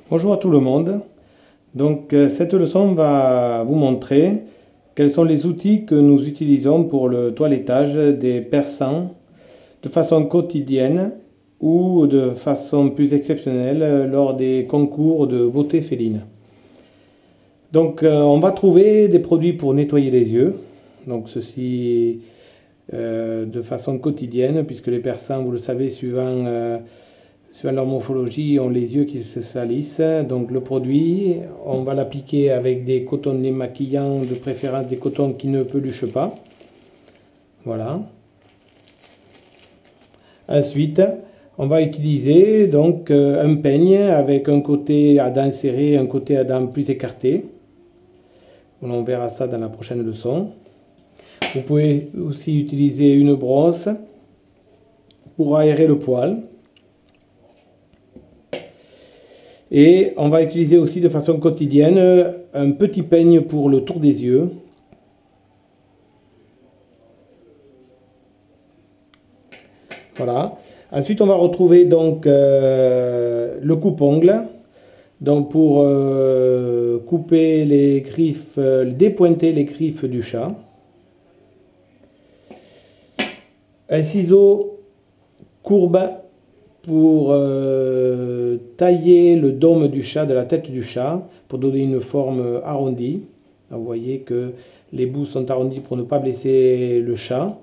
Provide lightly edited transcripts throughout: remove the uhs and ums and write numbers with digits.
Bonjour à tout le monde. Cette leçon va vous montrer quels sont les outils que nous utilisons pour le toilettage des persans de façon quotidienne ou de façon plus exceptionnelle lors des concours de beauté féline. On va trouver des produits pour nettoyer les yeux. Ceci de façon quotidienne, puisque les persans, vous le savez, suivant leur morphologie, ont les yeux qui se salissent. Donc le produit, on va l'appliquer avec des cotons démaquillants, de préférence des cotons qui ne peluchent pas. Voilà. Ensuite, on va utiliser un peigne avec un côté à dents serrées et un côté à dents plus écarté. On verra ça dans la prochaine leçon. Vous pouvez aussi utiliser une brosse pour aérer le poil. Et on va utiliser aussi de façon quotidienne un petit peigne pour le tour des yeux. Voilà. Ensuite, on va retrouver le coupe-ongle. Pour couper les griffes, dépointer les griffes du chat. Un ciseau courbe pour tailler le dôme du chat, de la tête du chat, pour donner une forme arrondie. Vous voyez que les bouts sont arrondis pour ne pas blesser le chat,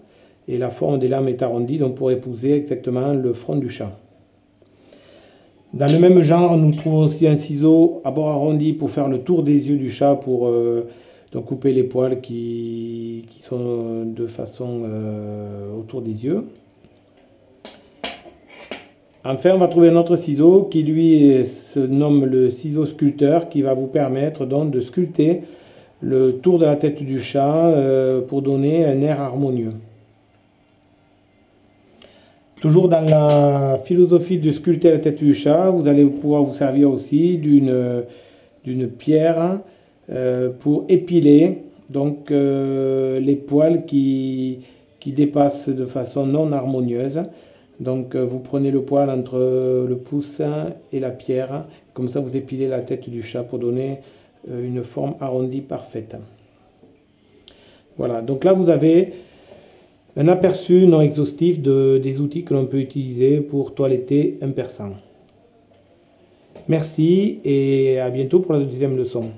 et la forme des lames est arrondie, donc pour épouser exactement le front du chat. Dans le même genre, on trouve aussi un ciseau à bord arrondi pour faire le tour des yeux du chat, pour couper les poils qui sont de façon autour des yeux. Enfin, on va trouver un autre ciseau qui lui se nomme le ciseau sculpteur, qui va vous permettre donc de sculpter le tour de la tête du chat pour donner un air harmonieux. Toujours dans la philosophie de sculpter la tête du chat, vous allez pouvoir vous servir aussi d'une pierre pour épiler les poils qui dépassent de façon non harmonieuse. Vous prenez le poil entre le pouce et la pierre, comme ça vous épilez la tête du chat pour donner une forme arrondie parfaite. Voilà, donc là vous avez un aperçu non exhaustif des outils que l'on peut utiliser pour toiletter un persan. Merci et à bientôt pour la deuxième leçon.